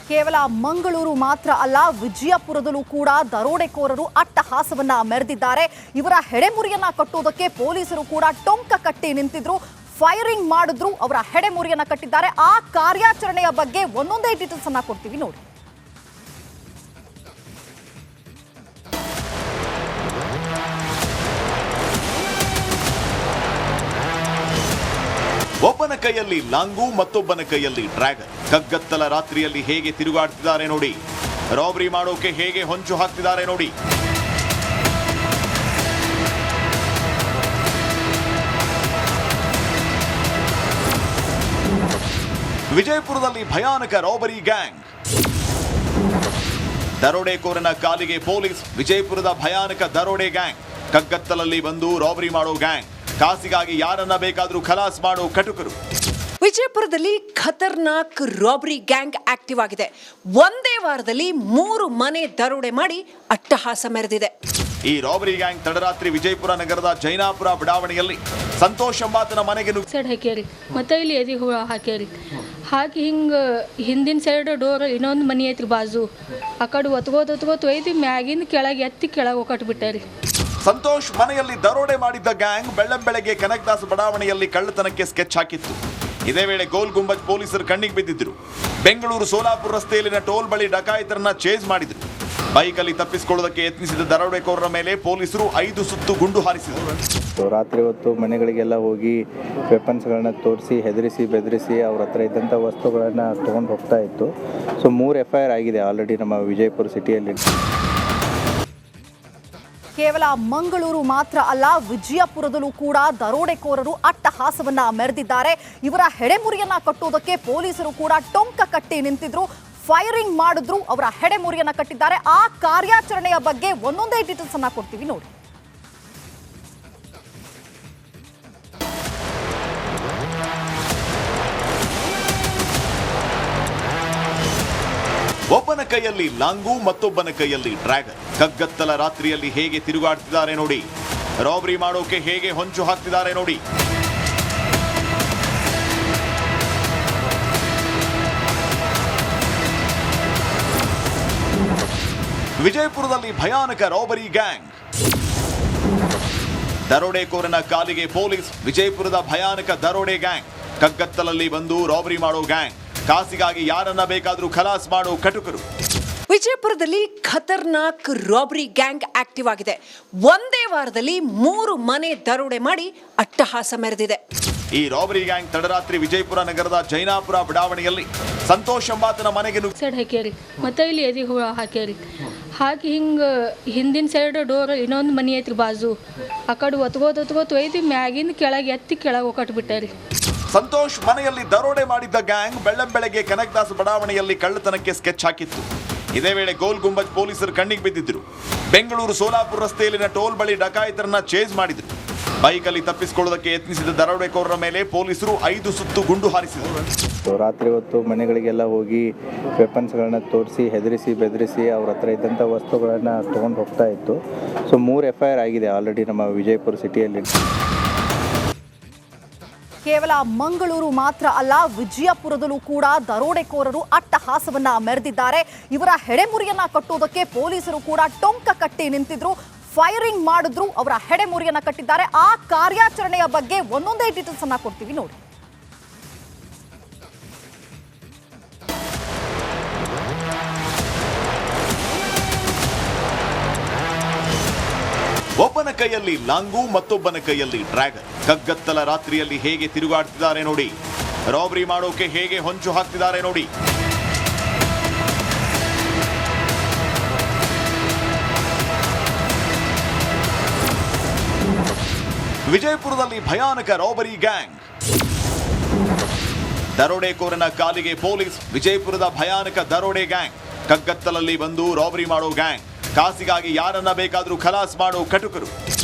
ಕೇವಲ ಮಂಗಳೂರು ಮಾತ್ರ ಅಲ್ಲ, ವಿಜಯಪುರದಲ್ಲೂ ಕೂಡ ದರೋಡೆಕೋರರು ಅಟ್ಟಹಾಸವನ್ನ ಮೆರೆದಿದ್ದಾರೆ. ಇವರ ಹೆಡೆಮುರಿಯನ್ನ ಕಟ್ಟುವುದಕ್ಕೆ ಪೊಲೀಸರು ಕೂಡ ಟೊಂಕ ಕಟ್ಟಿ ನಿಂತಿದ್ರು, ಫೈರಿಂಗ್ ಮಾಡಿದ್ರು, ಅವರ ಹೆಡೆಮುರಿಯನ್ನ ಕಟ್ಟಿದ್ದಾರೆ. ಆ ಕಾರ್ಯಾಚರಣೆಯ ಬಗ್ಗೆ ಒಂದೊಂದೇ ಡೀಟೇಲ್ಸ್ ಅನ್ನ ಕೊಡ್ತೀವಿ ನೋಡಿ. ಒಬ್ಬನ ಕೈಯಲ್ಲಿ ಲಾಂಗು ಮತ್ತೊಬ್ಬನ ಕೈಯಲ್ಲಿ ಡ್ರ್ಯಾಗನ್. ಕಗ್ಗತ್ತಲ ರಾತ್ರಿಯಲ್ಲಿ ಹೇಗೆ ತಿರುಗಾಡ್ತಿದ್ದಾರೆ ನೋಡಿ. ರಾಬರಿ ಮಾಡೋಕೆ ಹೇಗೆ ಹೊಂಚು ಹಾಕ್ತಿದ್ದಾರೆ ನೋಡಿ. ವಿಜಯಪುರದಲ್ಲಿ ಭಯಾನಕ ರಾಬರಿ ಗ್ಯಾಂಗ್. ದರೋಡೆಕೋರನ ಕಾಲಿಗೆ ಪೊಲೀಸ್. ವಿಜಯಪುರದ ಭಯಾನಕ ದರೋಡೆ ಗ್ಯಾಂಗ್. ಕಗ್ಗತ್ತಲಲ್ಲಿ ಬಂದು ರಾಬರಿ ಮಾಡೋ ಗ್ಯಾಂಗ್. ಕಾಸಿಗಾಗಿ ಯಾರನ್ನ ಬೇಕಾದ್ರೂ ಖಲಾಸ್ ಮಾಡೋ ಕಟುಕರು. ವಿಜಯಪುರದಲ್ಲಿ ಖತರ್ನಾಕ್ ರಾಬರಿ ಗ್ಯಾಂಗ್ ಆಕ್ಟಿವ್ ಆಗಿದೆ. ಒಂದೇ ವಾರದಲ್ಲಿ 3 ಮನೆ ದರೋಡೆ ಮಾಡಿ ಅಟ್ಟಹಾಸ ಮೆರೆದಿದೆ. ಈ ರಾಬರಿ ಗ್ಯಾಂಗ್ ತಡರಾತ್ರಿ ವಿಜಯಪುರ ನಗರದ ಜೈನಾಪುರ ಬಡಾವಣೆಯಲ್ಲಿ ಸಂತೋಷ್ ಎಂಬಾತನ ಮನೆಗೆ ಸೈಡ್ ಹಾಕ್ಯಾರಿ, ಮತ್ತೆ ಇಲ್ಲಿ ಎದಿ ಹಾಕ್ಯಾರಿ. ಹಾಕಿ ಹಿಂಗೆ ಹಿಂದಿನ ಸೈಡ್ ಡೋರ್ ಇನ್ನೊಂದು ಮನೆ ಐತ್ರಿ ಬಾಜು, ಆ ಕಡೆ ಒತ್ಕೋತ್ ಒಯ್ದು ಮ್ಯಾಗಿಂದ ಕೆಳಗೆ ಎತ್ತಿ ಕೆಳಗೆ ಒಕ್ಕಟ್ಬಿಟ್ಟಾರಿ. ಸಂತೋಷ್ ಮನೆಯಲ್ಲಿ ದರೋಡೆ ಮಾಡಿದ್ದ ಗ್ಯಾಂಗ್ ಬೆಳ್ಳಂಬೆಳಗ್ಗೆ ಕನಕದಾಸ ಬಡಾವಣೆಯಲ್ಲಿ ಕಳ್ಳತನಕ್ಕೆ ಸ್ಕೆಚ್ ಹಾಕಿತ್ತು. ಇದೇ ವೇಳೆ ಗೋಲ್ ಗುಂಬಜ್ ಪೊಲೀಸರು ಕಣ್ಣಿಗೆ ಬಿದ್ದಿದ್ರು. ಬೆಂಗಳೂರು ಸೋಲಾಪುರ ರಸ್ತೆಯಲ್ಲಿನ ಟೋಲ್ ಬಳಿ ಡಕಾಯಿತರನ್ನ ಚೇಸ್ ಮಾಡಿದ್ರು. ಬೈಕಲ್ಲಿ ತಪ್ಪಿಸಿಕೊಳ್ಳೋದಕ್ಕೆ ಯತ್ನಿಸಿದ ದರೋಡೆಕೋರರ ಮೇಲೆ ಪೊಲೀಸರು 5 ಸುತ್ತು ಗುಂಡು ಹಾರಿಸಿದರು. ರಾತ್ರಿ ಹೊತ್ತು ಮನೆಗಳಿಗೆಲ್ಲ ಹೋಗಿ ವೆಪನ್ಸ್ಗಳನ್ನ ತೋರಿಸಿ ಹೆದರಿಸಿ ಬೆದರಿಸಿ ಅವ್ರ ಹತ್ರ ಇದ್ದಂಥ ವಸ್ತುಗಳನ್ನು ತೊಗೊಂಡು ಹೋಗ್ತಾ ಇತ್ತು. ಸೊ 3 FIR ಆಗಿದೆ ಆಲ್ರೆಡಿ ನಮ್ಮ ವಿಜಯಪುರ ಸಿಟಿಯಲ್ಲಿ. ಕೇವಲ ಮಂಗಳೂರು ಮಾತ್ರ ಅಲ್ಲ, ವಿಜಯಪುರದಲ್ಲೂ ಕೂಡ ದರೋಡೆಕೋರರು ಅಟ್ಟಹಾಸವನ್ನ ಮೆರೆದಿದ್ದಾರೆ. ಇವರ ಹೆಡೆಮುರಿಯನ್ನ ಕಟ್ಟುವುದಕ್ಕೆ ಪೊಲೀಸರು ಕೂಡ ಟೊಂಕ ಕಟ್ಟಿ ನಿಂತಿದ್ರು, ಫೈರಿಂಗ್ ಮಾಡಿದ್ರು, ಅವರ ಹೆಡೆಮುರಿಯನ್ನ ಕಟ್ಟಿದ್ದಾರೆ. ಆ ಕಾರ್ಯಾಚರಣೆಯ ಬಗ್ಗೆ ಒಂದೊಂದೇ ಡೀಟೇಲ್ಸ್ ಅನ್ನ ಕೊಡ್ತೀವಿ ನೋಡಿ. ಒಬ್ಬನ ಕೈಯಲ್ಲಿ ಲಾಂಗು ಮತ್ತೊಬ್ಬನ ಕೈಯಲ್ಲಿ ಡ್ರ್ಯಾಗನ್. ಕಗ್ಗತ್ತಲ ರಾತ್ರಿಯಲ್ಲಿ ಹೇಗೆ ತಿರುಗಾಡ್ತಿದ್ದಾರೆ ನೋಡಿ. ರಾಬರಿ ಮಾಡೋಕೆ ಹೇಗೆ ಹೊಂಚು ಹಾಕ್ತಿದ್ದಾರೆ ನೋಡಿ. ವಿಜಯಪುರದಲ್ಲಿ ಭಯಾನಕ ರಾಬರಿ ಗ್ಯಾಂಗ್. ದರೋಡೆಕೋರನ ಕಾಲಿಗೆ ಪೊಲೀಸ್. ವಿಜಯಪುರದ ಭಯಾನಕ ದರೋಡೆ ಗ್ಯಾಂಗ್. ಕಗ್ಗತ್ತಲಲ್ಲಿ ಬಂದು ರಾಬರಿ ಮಾಡೋ ಗ್ಯಾಂಗ್. ಕಾಸಿಗಾಗಿ ಯಾರನ್ನ ಬೇಕಾದ್ರೂ ಖಲಾಸ್ ಮಾಡೋ ಕಟುಕರು. ವಿಜಯಪುರದಲ್ಲಿ ಖತರ್ನಾಕ್ ರಾಬರಿ ಗ್ಯಾಂಗ್ ಆಕ್ಟಿವ್ ಆಗಿದೆ. ಒಂದೇ ವಾರದಲ್ಲಿ 3 ಮನೆ ದರೋಡೆ ಮಾಡಿ ಅಟ್ಟಹಾಸ ಮೆರೆದಿದೆ. ಈ ರಾಬರಿ ಗ್ಯಾಂಗ್ ತಡರಾತ್ರಿ ವಿಜಯಪುರ ನಗರದ ಜೈನಾಪುರ ಬಡಾವಣೆಯಲ್ಲಿ ಸಂತೋಷ್ ಎಂಬಾತನ ಮನೆಗೆ ಸೈಡ್ ಹಾಕ್ಯಾರಿ, ಮತ್ತೆ ಇಲ್ಲಿ ಎದಿ ಹಾಕ್ಯಾರಿ. ಹಾಕಿ ಹಿಂಗೆ ಹಿಂದಿನ ಸೈಡ್ ಡೋರ್ ಇನ್ನೊಂದು ಮನೆ ಐತ್ರಿ ಬಾಜು, ಆ ಕಡೆ ಒತ್ಕೋತ್ ಒಯ್ದು ಮ್ಯಾಗಿಂದ ಕೆಳಗೆ ಎತ್ತಿ ಕೆಳಗೆ ಒಕ್ಕಟ್ಬಿಟ್ಟಾರಿ. ಸಂತೋಷ್ ಮನೆಯಲ್ಲಿ ದರೋಡೆ ಮಾಡಿದ್ದ ಗ್ಯಾಂಗ್ ಬೆಳ್ಳಂಬೆಳಗ್ಗೆ ಕನಕದಾಸ ಬಡಾವಣೆಯಲ್ಲಿ ಕಳ್ಳತನಕ್ಕೆ ಸ್ಕೆಚ್ ಹಾಕಿತ್ತು. ಇದೇ ವೇಳೆ ಗೋಲ್ ಗುಂಬಜ್ ಪೊಲೀಸರು ಕಣ್ಣಿಗೆ ಬಿದ್ದಿದ್ರು. ಬೆಂಗಳೂರು ಸೋಲಾಪುರ ರಸ್ತೆಯಲ್ಲಿನ ಟೋಲ್ ಬಳಿ ಡಕಾಯಿತರನ್ನ ಚೇಸ್ ಮಾಡಿದ್ರು. ಬೈಕಲ್ಲಿ ತಪ್ಪಿಸಿಕೊಳ್ಳೋದಕ್ಕೆ ಯತ್ನಿಸಿದ ದರೋಡೆಕೋರರ ಮೇಲೆ ಪೊಲೀಸರು 5 ಸುತ್ತು ಗುಂಡು ಹಾರಿಸಿದರು. ರಾತ್ರಿ ಹೊತ್ತು ಮನೆಗಳಿಗೆಲ್ಲ ಹೋಗಿ ವೆಪನ್ಸ್ಗಳನ್ನ ತೋರಿಸಿ ಹೆದರಿಸಿ ಬೆದರಿಸಿ ಅವ್ರ ಹತ್ರ ಇದ್ದಂಥ ವಸ್ತುಗಳನ್ನು ತೊಗೊಂಡು ಹೋಗ್ತಾ ಇತ್ತು. ಸೊ 3 FIR ಆಗಿದೆ ಆಲ್ರೆಡಿ ನಮ್ಮ ವಿಜಯಪುರ ಸಿಟಿಯಲ್ಲಿ. ಕೇವಲ ಮಂಗಳೂರು ಮಾತ್ರ ಅಲ್ಲ, ವಿಜಯಪುರದಲ್ಲೂ ಕೂಡ ದರೋಡೆಕೋರರು ಅಟ್ಟಹಾಸವನ್ನ ಮೆರೆದಿದ್ದಾರೆ. ಇವರ ಹೆಡೆಮುರಿಯನ್ನ ಕಟ್ಟುವುದಕ್ಕೆ ಪೊಲೀಸರು ಕೂಡ ಟೊಂಕ ಕಟ್ಟಿ ನಿಂತಿದ್ರು, ಫೈರಿಂಗ್ ಮಾಡಿದ್ರು, ಅವರ ಹೆಡೆಮುರಿಯನ್ನ ಕಟ್ಟಿದ್ದಾರೆ. ಆ ಕಾರ್ಯಾಚರಣೆಯ ಬಗ್ಗೆ ಒಂದೊಂದೇ ಡೀಟೇಲ್ಸ್ ಅನ್ನ ಕೊಡ್ತೀವಿ ನೋಡಿ. ಒಬ್ಬನ ಕೈಯಲ್ಲಿ ಲಾಂಗು ಮತ್ತೊಬ್ಬನ ಕೈಯಲ್ಲಿ ಡ್ರ್ಯಾಗನ್. ಕಗ್ಗತ್ತಲ ರಾತ್ರಿಯಲ್ಲಿ ಹೇಗೆ ತಿರುಗಾಡ್ತಿದ್ದಾರೆ ನೋಡಿ. ರಾಬರಿ ಮಾಡೋಕೆ ಹೇಗೆ ಹೊಂಚು ಹಾಕ್ತಿದ್ದಾರೆ ನೋಡಿ. ವಿಜಯಪುರದಲ್ಲಿ ಭಯಾನಕ ರಾಬರಿ ಗ್ಯಾಂಗ್. ದರೋಡೆಕೋರನ ಕಾಲಿಗೆ ಪೊಲೀಸ್. ವಿಜಯಪುರದ ಭಯಾನಕ ದರೋಡೆ ಗ್ಯಾಂಗ್. ಕಗ್ಗತ್ತಲಲ್ಲಿ ಬಂದು ರಾಬರಿ ಮಾಡೋ ಗ್ಯಾಂಗ್. ಕಾಸಿಗಾಗಿ ಯಾರನ್ನ ಬೇಕಾದ್ರೂ ಖಲಾಸ್ ಮಾಡೋ ಕಟುಕರು.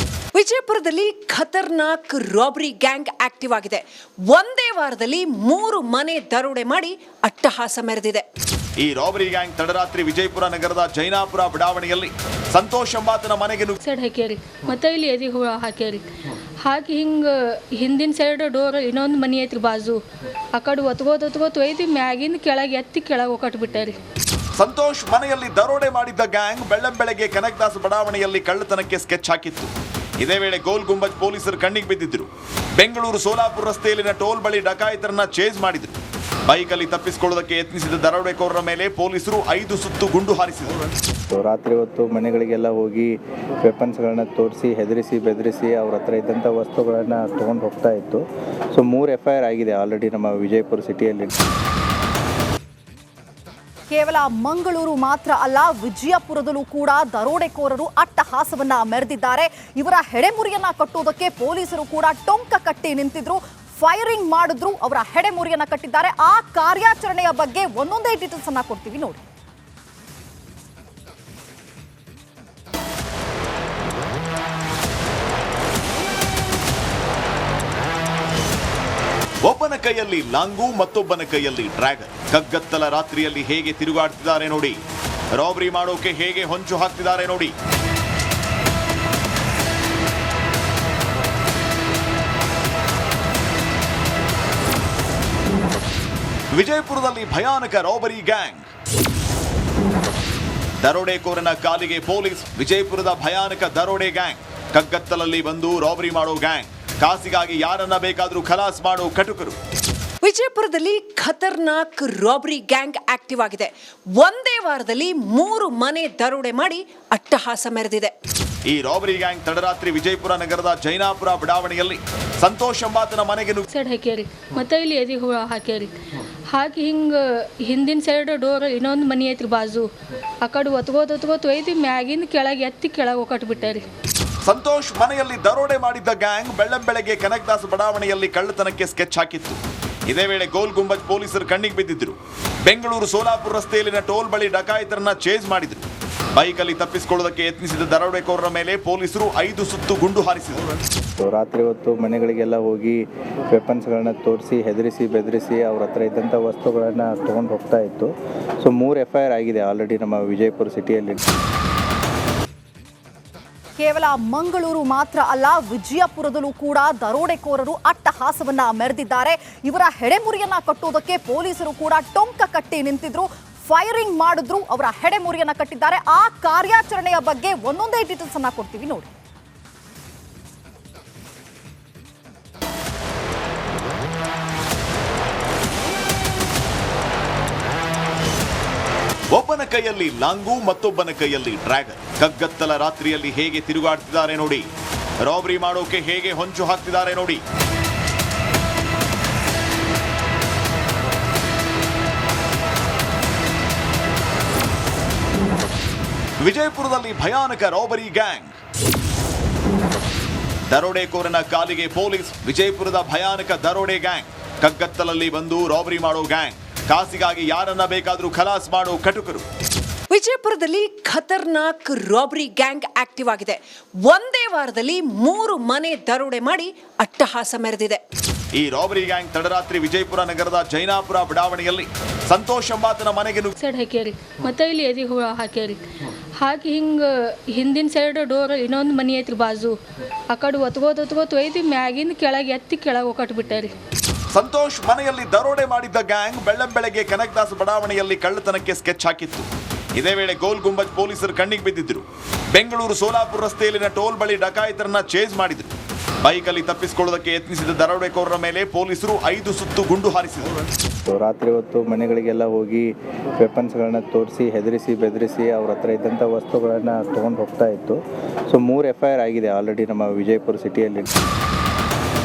ವಿಜಯಪುರದಲ್ಲಿ ಖತರ್ನಾಕ್ ರಾಬರಿ ಗ್ಯಾಂಗ್ ಆಕ್ಟಿವ್ ಆಗಿದೆ. ಒಂದೇ ವಾರದಲ್ಲಿ 3 ಮನೆ ದರೋಡೆ ಮಾಡಿ ಅಟ್ಟಹಾಸ ಮೆರೆದಿದೆ. ಈ ರಾಬರಿ ಗ್ಯಾಂಗ್ ತಡರಾತ್ರಿ ವಿಜಯಪುರ ನಗರದ ಜೈನಾಪುರ ಬಡಾವಣೆಯಲ್ಲಿ ಸಂತೋಷ್ ಎಂಬಾತನ ಮನೆಗೆ ಸೈಡ್ ಹಾಕ್ಯಾರಿ, ಮತ್ತೆ ಇಲ್ಲಿ ಎದಿ ಹಾಕ್ಯಾರಿ. ಹಾಕಿ ಹಿಂಗೆ ಹಿಂದಿನ ಸೈಡ್ ಡೋರ್ ಇನ್ನೊಂದು ಮನೆ ಐತ್ರಿ ಬಾಜು ಆ ಕಡೆ ಒತ್ಕೋತ ಒಯ್ದು ಮ್ಯಾಗಿಂದ ಕೆಳಗೆ ಎತ್ತಿ ಕೆಳಗೆ ಒಕ್ಕಟ್ಬಿಟ್ಟಾರಿ. ಸಂತೋಷ್ ಮನೆಯಲ್ಲಿ ದರೋಡೆ ಮಾಡಿದ್ದ ಗ್ಯಾಂಗ್ ಬೆಳ್ಳಂಬೆಳಗ್ಗೆ ಕನಕದಾಸ ಬಡಾವಣೆಯಲ್ಲಿ ಕಳ್ಳತನಕ್ಕೆ ಸ್ಕೆಚ್ ಹಾಕಿತ್ತು. ಇದೇ ವೇಳೆ ಗೋಲ್ ಗುಂಬಜ್ ಪೊಲೀಸರು ಕಣ್ಣಿಗೆ ಬಿದ್ದಿದ್ರು. ಬೆಂಗಳೂರು ಸೋಲಾಪುರ ರಸ್ತೆಯಲ್ಲಿನ ಟೋಲ್ ಬಳಿ ಡಕಾಯಿತರನ್ನ ಚೇಸ್ ಮಾಡಿದ್ರು. ಬೈಕಲ್ಲಿ ತಪ್ಪಿಸಿಕೊಳ್ಳೋದಕ್ಕೆ ಯತ್ನಿಸಿದ ದರೋಡೆಕೋರರ ಮೇಲೆ ಪೊಲೀಸರು 5 ಸುತ್ತು ಗುಂಡು ಹಾರಿಸಿದರು. ರಾತ್ರಿ ಹೊತ್ತು ಮನೆಗಳಿಗೆಲ್ಲ ಹೋಗಿ ವೆಪನ್ಸ್ಗಳನ್ನ ತೋರಿಸಿ ಹೆದರಿಸಿ ಬೆದರಿಸಿ ಅವ್ರ ಹತ್ರ ಇದ್ದಂಥ ವಸ್ತುಗಳನ್ನು ತೊಗೊಂಡು ಹೋಗ್ತಾ ಇತ್ತು. ಸೊ 3 FIR ಆಗಿದೆ ಆಲ್ರೆಡಿ ನಮ್ಮ ವಿಜಯಪುರ ಸಿಟಿಯಲ್ಲಿ. ಕೇವಲ ಮಂಗಳೂರು ಮಾತ್ರ ಅಲ್ಲ, ವಿಜಯಪುರದಲ್ಲೂ ಕೂಡ ದರೋಡೆಕೋರರು ಅಟ್ಟಹಾಸವನ್ನ ಮೆರೆದಿದ್ದಾರೆ. ಇವರ ಹೆಡೆಮುರಿಯನ್ನ ಕಟ್ಟುವುದಕ್ಕೆ ಪೊಲೀಸರು ಕೂಡ ಟೊಂಕ ಕಟ್ಟಿ ನಿಂತಿದ್ರು, ಫೈರಿಂಗ್ ಮಾಡಿದ್ರು, ಅವರ ಹೆಡೆಮುರಿಯನ್ನ ಕಟ್ಟಿದ್ದಾರೆ. ಆ ಕಾರ್ಯಾಚರಣೆಯ ಬಗ್ಗೆ ಒಂದೊಂದೇ ಡೀಟೇಲ್ಸ್ ಅನ್ನ ಕೊಡ್ತೀವಿ ನೋಡಿ. ಒಬ್ಬನ ಕೈಯಲ್ಲಿ ಲಾಂಗು ಮತ್ತೊಬ್ಬನ ಕೈಯಲ್ಲಿ ಡ್ರ್ಯಾಗನ್. ಕಗ್ಗತ್ತಲ ರಾತ್ರಿಯಲ್ಲಿ ಹೇಗೆ ತಿರುಗಾಡ್ತಿದ್ದಾರೆ ನೋಡಿ. ರಾಬರಿ ಮಾಡೋಕೆ ಹೇಗೆ ಹೊಂಚು ಹಾಕ್ತಿದ್ದಾರೆ ನೋಡಿ. ವಿಜಯಪುರದಲ್ಲಿ ಭಯಾನಕ ರಾಬರಿ ಗ್ಯಾಂಗ್. ದರೋಡೆಕೋರನ ಕಾಲಿಗೆ ಪೊಲೀಸ್. ವಿಜಯಪುರದ ಭಯಾನಕ ದರೋಡೆ ಗ್ಯಾಂಗ್. ಕಗ್ಗತ್ತಲಲ್ಲಿ ಬಂದು ರಾಬರಿ ಮಾಡೋ ಗ್ಯಾಂಗ್. ಕಾಸಿಗಾಗಿ ಯಾರನ್ನ ಬೇಕಾದ್ರೂ ಖಲಾಸ್ ಮಾಡೋ ಕಟುಕರು. ವಿಜಯಪುರದಲ್ಲಿ ಖತರ್ನಾಕ್ ರಾಬರಿ ಗ್ಯಾಂಗ್ ಆಕ್ಟಿವ್ ಆಗಿದೆ. ಒಂದೇ ವಾರದಲ್ಲಿ 3 ಮನೆ ದರೋಡೆ ಮಾಡಿ ಅಟ್ಟಹಾಸ ಮೆರೆದಿದೆ. ಈ ರಾಬರಿ ಗ್ಯಾಂಗ್ ತಡರಾತ್ರಿ ವಿಜಯಪುರ ನಗರದ ಜೈನಾಪುರ ಬಡಾವಣೆಯಲ್ಲಿ ಸಂತೋಷ್ ಎಂಬಾತನ ಮನೆಗೆ ಸೈಡ್ ಹಾಕ್ಯಾರಿ ಮತ್ತೆ ಇಲ್ಲಿ ಎದಿಗೆ ಹಾಕ್ಯಾರಿ. ಹಾಕಿ ಹಿಂಗೆ ಹಿಂದಿನ ಸೈಡ್ ಡೋರ್ ಇನ್ನೊಂದು ಮನೆ ಐತ್ರಿ ಬಾಜು ಆ ಕಡೆ ಒತ್ಕೋತ ಒಯ್ದು ಮ್ಯಾಗಿಂದ ಕೆಳಗೆ ಎತ್ತಿ ಕೆಳಗೆ ಒಕ್ಕಟ್ಬಿಟ್ಟಾರಿ. ಸಂತೋಷ್ ಮನೆಯಲ್ಲಿ ದರೋಡೆ ಮಾಡಿದ್ದ ಗ್ಯಾಂಗ್ ಬೆಳ್ಳಂಬೆಳಗ್ಗೆ ಕನಕದಾಸ ಬಡಾವಣೆಯಲ್ಲಿ ಕಳ್ಳತನಕ್ಕೆ ಸ್ಕೆಚ್ ಹಾಕಿತ್ತು. ಇದೇ ವೇಳೆ ಗೋಲ್ ಗುಂಬಜ್ ಪೊಲೀಸರು ಕಣ್ಣಿಗೆ ಬಿದ್ದಿದ್ರು. ಬೆಂಗಳೂರು ಸೋಲಾಪುರ ರಸ್ತೆಯಲ್ಲಿನ ಟೋಲ್ ಬಳಿ ಡಕಾಯಿತರನ್ನ ಚೇಸ್ ಮಾಡಿದ್ರು. ಬೈಕಲ್ಲಿ ತಪ್ಪಿಸಿಕೊಳ್ಳೋದಕ್ಕೆ ಯತ್ನಿಸಿದ ದರೋಡೆಕೋರರ ಮೇಲೆ ಪೊಲೀಸರು 5 ಸುತ್ತು ಗುಂಡು ಹಾರಿಸಿದರು. ರಾತ್ರಿ ಹೊತ್ತು ಮನೆಗಳಿಗೆಲ್ಲ ಹೋಗಿ ವೆಪನ್ಸ್ಗಳನ್ನ ತೋರಿಸಿ ಹೆದರಿಸಿ ಬೆದರಿಸಿ ಅವ್ರ ಹತ್ರ ಇದ್ದಂಥ ವಸ್ತುಗಳನ್ನು ತೊಗೊಂಡು ಹೋಗ್ತಾ ಇತ್ತು. ಸೊ 3 FIR ಆಗಿದೆ ಆಲ್ರೆಡಿ ನಮ್ಮ ವಿಜಯಪುರ ಸಿಟಿಯಲ್ಲಿ. ಕೇವಲ ಮಂಗಳೂರು ಮಾತ್ರ ಅಲ್ಲ, ವಿಜಯಪುರದಲ್ಲೂ ಕೂಡ ದರೋಡೆಕೋರರು ಅಟ್ಟಹಾಸವನ್ನ ಮೆರೆದಿದ್ದಾರೆ. ಇವರ ಹೆಡೆಮುರಿಯನ್ನ ಕಟ್ಟುವುದಕ್ಕೆ ಪೊಲೀಸರು ಕೂಡ ಟೊಂಕ ಕಟ್ಟಿ ನಿಂತಿದ್ರು, ಫೈರಿಂಗ್ ಮಾಡಿದ್ರು, ಅವರ ಹೆಡೆಮುರಿಯನ್ನ ಕಟ್ಟಿದ್ದಾರೆ. ಆ ಕಾರ್ಯಾಚರಣೆಯ ಬಗ್ಗೆ ಒಂದೊಂದೇ ಡೀಟೇಲ್ಸ್ ಅನ್ನ ಕೊಡ್ತೀವಿ ನೋಡಿ. ಒಬ್ಬನ ಕೈಯಲ್ಲಿ ಲಾಂಗು ಮತ್ತೊಬ್ಬನ ಕೈಯಲ್ಲಿ ಡ್ರ್ಯಾಗನ್. ಕಗ್ಗತ್ತಲ ರಾತ್ರಿಯಲ್ಲಿ ಹೇಗೆ ತಿರುಗಾಡ್ತಿದ್ದಾರೆ ನೋಡಿ. ರಾಬರಿ ಮಾಡೋಕೆ ಹೇಗೆ ಹೊಂಚು ಹಾಕ್ತಿದ್ದಾರೆ ನೋಡಿ. ವಿಜಯಪುರದಲ್ಲಿ ಭಯಾನಕ ರಾಬರಿ ಗ್ಯಾಂಗ್. ದರೋಡೆಕೋರನ ಕಾಲಿಗೆ ಪೊಲೀಸ್. ವಿಜಯಪುರದ ಭಯಾನಕ ದರೋಡೆ ಗ್ಯಾಂಗ್. ಕಗ್ಗತ್ತಲಲ್ಲಿ ಬಂದು ರಾಬರಿ ಮಾಡೋ ಗ್ಯಾಂಗ್. ಕಾಸಿಗಾಗಿ ಯಾರನ್ನ ಬೇಕಾದ್ರೂ ಖಲಾಸ್ ಮಾಡೋ ಕಟುಕರು. ವಿಜಯಪುರದಲ್ಲಿ ಖತರ್ನಾಕ್ ರಾಬರಿ ಗ್ಯಾಂಗ್ ಆಕ್ಟಿವ್ ಆಗಿದೆ. ಒಂದೇ ವಾರದಲ್ಲಿ 3 ಮನೆ ದರೋಡೆ ಮಾಡಿ ಅಟ್ಟಹಾಸ ಮೆರೆದಿದೆ. ಈ ರಾಬರಿ ಗ್ಯಾಂಗ್ ತಡರಾತ್ರಿ ವಿಜಯಪುರ ನಗರದ ಜೈನಾಪುರ ಬಡಾವಣೆಯಲ್ಲಿ ಸಂತೋಷ್ ಎಂಬಾತನ ಮನೆಗೆ ಸೈಡ್ ಹಾಕ್ಯಾರಿ ಮತ್ತೆ ಇಲ್ಲಿ ಎದಿಗೆ ಹಾಕ್ಯಾರಿ. ಹಾಕಿ ಹಿಂಗೆ ಹಿಂದಿನ ಸೈಡ್ ಡೋರ್ ಇನ್ನೊಂದು ಮನೆ ಐತ್ರಿ ಬಾಜು ಆ ಕಡೆ ಒತ್ಕೋತ ಒಯ್ದು ಮ್ಯಾಗಿಂದ ಕೆಳಗೆ ಎತ್ತಿ ಕೆಳಗೆ ಒಕ್ಕಟ್ಬಿಟ್ಟಾರಿ. ಸಂತೋಷ್ ಮನೆಯಲ್ಲಿ ದರೋಡೆ ಮಾಡಿದ್ದ ಗ್ಯಾಂಗ್ ಬೆಳ್ಳಂಬೆಳಗ್ಗೆ ಕನಕದಾಸ ಬಡಾವಣೆಯಲ್ಲಿ ಕಳ್ಳತನಕ್ಕೆ ಸ್ಕೆಚ್ ಹಾಕಿತ್ತು. ಇದೇ ವೇಳೆ ಗೋಲ್ ಗುಂಬಜ್ ಪೊಲೀಸರು ಕಣ್ಣಿಗೆ ಬಿದ್ದಿದ್ರು. ಬೆಂಗಳೂರು ಸೋಲಾಪುರ ರಸ್ತೆಯಲ್ಲಿನ ಟೋಲ್ ಬಳಿ ಡಕಾಯಿತರನ್ನ ಚೇಸ್ ಮಾಡಿದ್ರು. ಬೈಕಲ್ಲಿ ತಪ್ಪಿಸಿಕೊಳ್ಳೋದಕ್ಕೆ ಯತ್ನಿಸಿದ ದರೋಡೆಕೋರರ ಮೇಲೆ ಪೊಲೀಸರು 5 ಸುತ್ತು ಗುಂಡು ಹಾರಿಸಿದರು. ರಾತ್ರಿ ಹೊತ್ತು ಮನೆಗಳಿಗೆಲ್ಲ ಹೋಗಿ ವೆಪನ್ಸ್ಗಳನ್ನ ತೋರಿಸಿ ಹೆದರಿಸಿ ಬೆದರಿಸಿ ಅವ್ರ ಹತ್ರ ಇದ್ದಂಥ ವಸ್ತುಗಳನ್ನು ತೊಗೊಂಡು ಹೋಗ್ತಾ ಇತ್ತು. ಸೊ 3 FIR ಆಗಿದೆ ಆಲ್ರೆಡಿ ನಮ್ಮ ವಿಜಯಪುರ ಸಿಟಿಯಲ್ಲಿ.